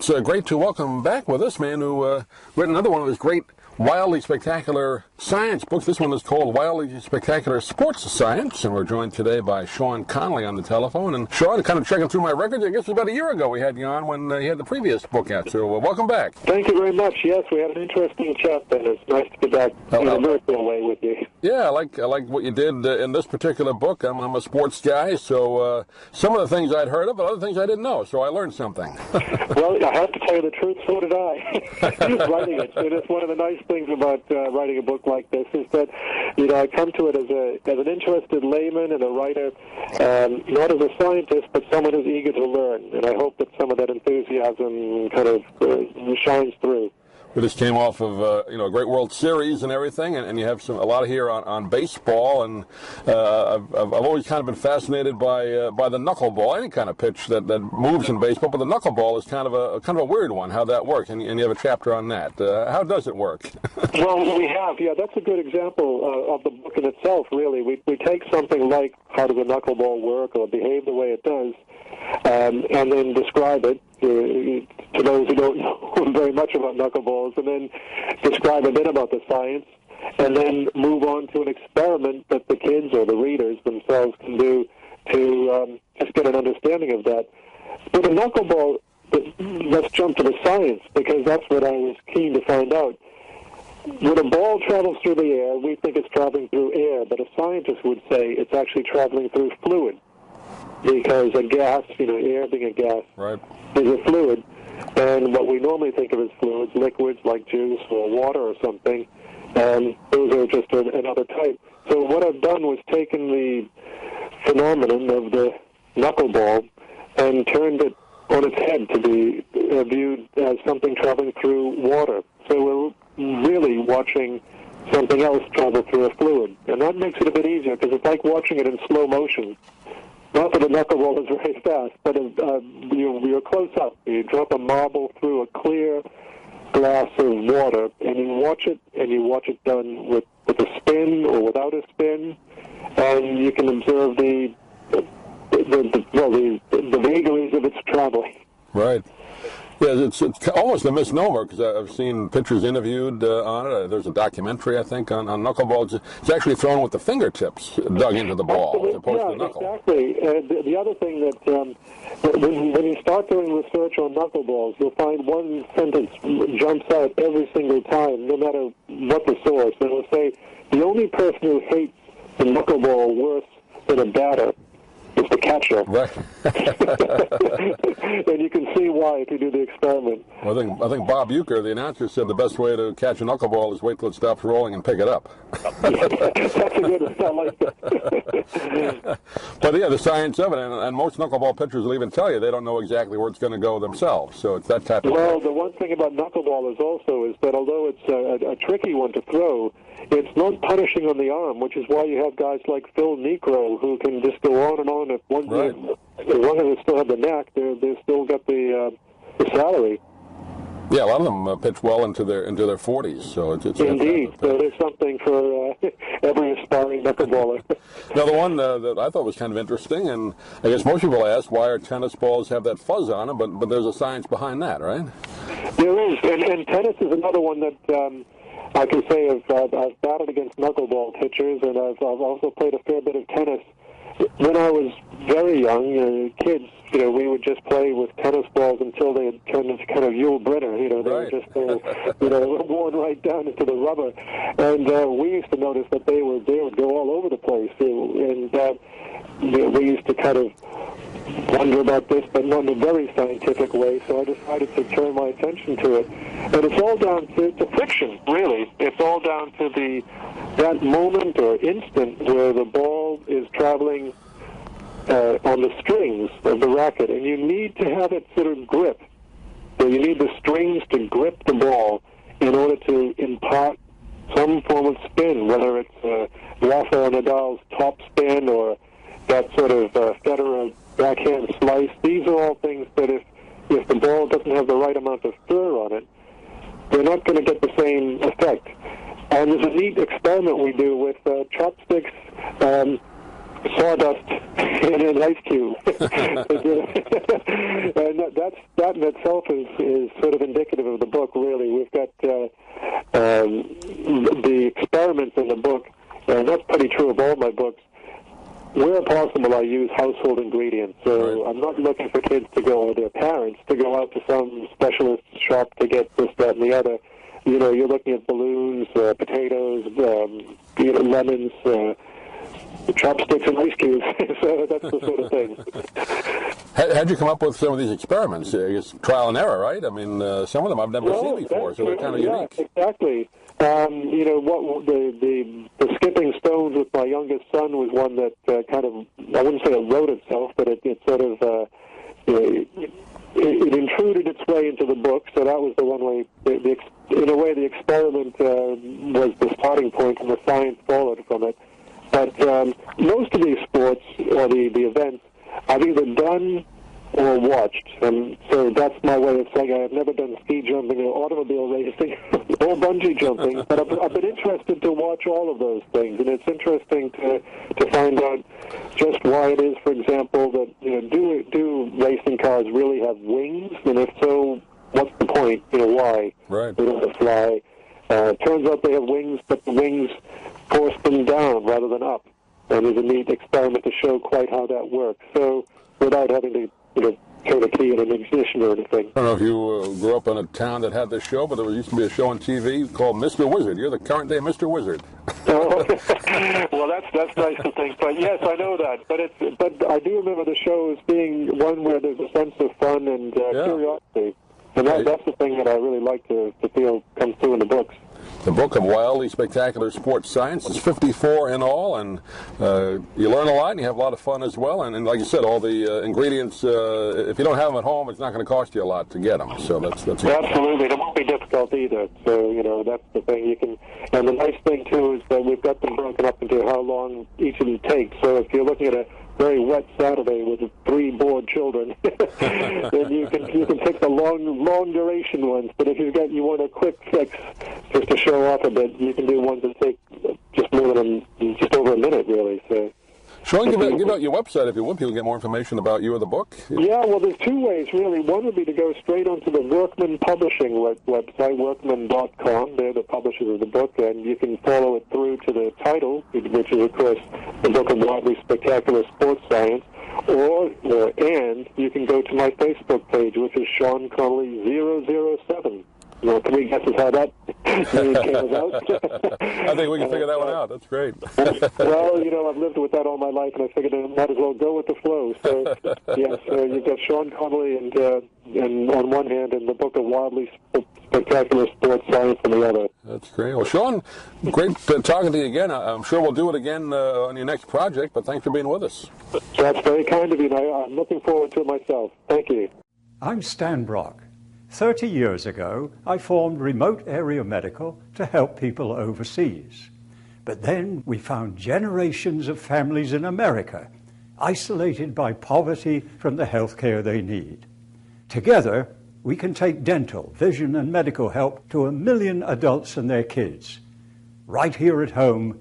It's great to welcome back with us man who wrote another one of his great wildly spectacular science books. This one is called Wildly Spectacular Sports Science, and we're joined today by Connolly on the telephone. And Sean, kind of checking through my records, I guess it was about a year ago we had you on when he had the previous book out, so welcome back. Thank you very much. Yes, we had an interesting chat, and it's nice to be back in a virtual way with you. Yeah, I like what you did in this particular book. I'm a sports guy, so some of the things I'd heard of, but other things I didn't know, so I learned something. Well, I have to tell you the truth, so did I, writing it. And it's one of the nice things about writing a book like this is that, I come to it as an interested layman and a writer, not as a scientist, but someone who's eager to learn. And I hope that some of that enthusiasm kind of shines through. We just came off of a great World Series and everything, and you have a lot of here on baseball. And I've always kind of been fascinated by the knuckleball, any kind of pitch that moves in baseball. But the knuckleball is kind of a weird one. How that works, and you have a chapter on that. How does it work? Well, we have. Yeah, that's a good example of the book in itself. Really, we take something like how does a knuckleball work or behave the way it does, and then describe it to those who don't know very much about knuckleballs, and then describe a bit about the science, and then move on to an experiment that the kids or the readers themselves can do to just get an understanding of that. With a knuckleball, let's jump to the science, because that's what I was keen to find out. When a ball travels through the air, we think it's traveling through air, but a scientist would say it's actually traveling through fluid, because a gas, air being a gas, right, is a fluid. And what we normally think of as fluids, liquids like juice or water or something, those are just another type. So what I've done was taken the phenomenon of the knuckleball and turned it on its head to be viewed as something traveling through water. So we're really watching something else travel through a fluid. And that makes it a bit easier, because it's like watching it in slow motion. Not that a knuckleball is very fast, but you're close up. You drop a marble through a clear glass of water, and you watch it done with a spin or without a spin, and you can observe the vagaries of its traveling. Right. Yeah, it's almost a misnomer, because I've seen pitchers interviewed on it. There's a documentary, I think, on knuckleballs. It's actually thrown with the fingertips dug into the ball as opposed to the knuckle. Exactly. The other thing that when you start doing research on knuckleballs, you'll find one sentence jumps out every single time, no matter what the source. And it'll say, the only person who hates the knuckleball worse than a batter is the catcher. Right. And you can see why if you do the experiment. Well, I think Bob Uecker, the announcer, said the best way to catch a knuckleball is wait till it stops rolling and pick it up. That's a good one. I like that. But yeah, the science of it, and most knuckleball pitchers will even tell you they don't know exactly where it's going to go themselves. So it's that type of Well, the one thing about knuckleball is that although it's a tricky one to throw, it's not punishing on the arm, which is why you have guys like Phil Niekro who can just go on and on. If one, right. As long as they still have the knack, they've still got the salary. Yeah, a lot of them pitch well into their 40s. So it's indeed. So there's something for every aspiring knuckleballer. Now, the one that I thought was kind of interesting, and I guess most people ask, why are tennis balls have that fuzz on them? But there's a science behind that, right? There is, and tennis is another one that I can say I've battled against knuckleball pitchers, and I've also played a fair bit of tennis. When I was very young, kids, we would just play with tennis balls until they had turned into kind of Yul Brynner. They right. were just, worn right down into the rubber. And we used to notice that they would go all over the place. And we used to kind of wonder about this, but not in a very scientific way. So I decided to turn my attention to it. And it's all down to friction, really. It's all down to that moment or instant where the ball is traveling on the strings of the racket, and you need to have it sort of grip. So you need the strings to grip the ball in order to impart some form of spin, whether it's Rafael Nadal's top spin or that sort of Federer backhand slice. These are all things that if the ball doesn't have the right amount of stir on it, they're not going to get the same effect. And there's a neat experiment we do with chopsticks sawdust in an ice cube. And that in itself is sort of indicative of the book, really. We've got the experiments in the book, and that's pretty true of all my books. Where possible, I use household ingredients. So I'm not looking for kids to go, or their parents, to go out to some specialist shop to get this, that, and the other. You know, you're looking at balloons, potatoes, lemons, chopsticks, and ice cubes. So that's the sort of thing. How'd you come up with some of these experiments? I guess trial and error, right? I mean, some of them I've never seen before, so they're kind of unique. Exactly. You know, what the skipping stones with my youngest son was one that kind of, I wouldn't say it wrote itself, but it sort of, it intruded its way into the book, so that was the one way, in a way the experiment was the starting point and the science followed from it. But most of these sports, or the events, I've either done or watched, and so that's my way of saying I have never done ski jumping or automobile racing or bungee jumping, but I've been interested to watch all of those things, and it's interesting to find out just why it is, for example, that do racing cars really have wings, and if so, what's the point? Why? Right. They don't fly. Turns out they have wings, but the wings force them down rather than up, and there's a neat experiment to show quite how that works. So without having to turn a key in an ignition or anything. I don't know if you grew up in a town that had this show, but there used to be a show on TV called Mr. Wizard. You're the current day Mr. Wizard. Oh, well, that's nice to think. But yes, I know that. But I do remember the show as being one where there's a sense of fun and curiosity, and that's the thing that I really like to feel comes through in the books. The book of wildly spectacular sports science is 54 in all, and you learn a lot and you have a lot of fun as well. And like you said, all the ingredients, if you don't have them at home, it's not going to cost you a lot to get them. So that's absolutely. It won't be difficult either. So that's the thing. You can, and the nice thing too is that we've got them broken up into how long each of them takes. So if you're looking at a very wet Saturday with 3 bored children, then you can pick the long duration ones. But if you want a quick fix just to show off a bit, you can do ones that take just over a minute, really. So. Sean, give out your website if you want people to get more information about you or the book. Yeah, well, there's 2 ways, really. One would be to go straight onto the Workman Publishing website, workman.com. They're the publishers of the book, and you can follow it through to the title, which is, of course, the Book of Wildly Spectacular Sports Science. And you can go to my Facebook page, which is Sean Connolly 007. 3 guesses how that name came about. I think we can figure that one out. That's great. Well, I've lived with that all my life, and I figured I might as well go with the flow. So, yes, you've got Sean Connolly and on one hand, and the Book of Wildly Spectacular Sports Science on the other. That's great. Well, Sean, great talking to you again. I'm sure we'll do it again on your next project, but thanks for being with us. That's very kind of you. I'm looking forward to it myself. Thank you. I'm Stan Brock. 30 years ago, I formed Remote Area Medical to help people overseas. But then we found generations of families in America isolated by poverty from the health care they need. Together, we can take dental, vision, and medical help to 1 million adults and their kids, right here at home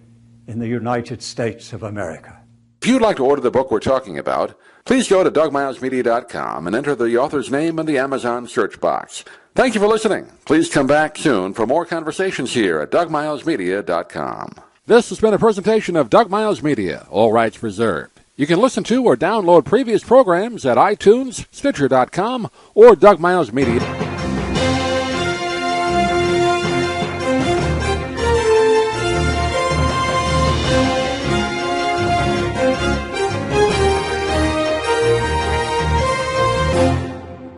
in the United States of America. If you'd like to order the book we're talking about, please go to DougMilesMedia.com and enter the author's name in the Amazon search box. Thank you for listening. Please come back soon for more conversations here at DougMilesMedia.com. This has been a presentation of Doug Miles Media, all rights reserved. You can listen to or download previous programs at iTunes, Stitcher.com, or DougMilesMedia.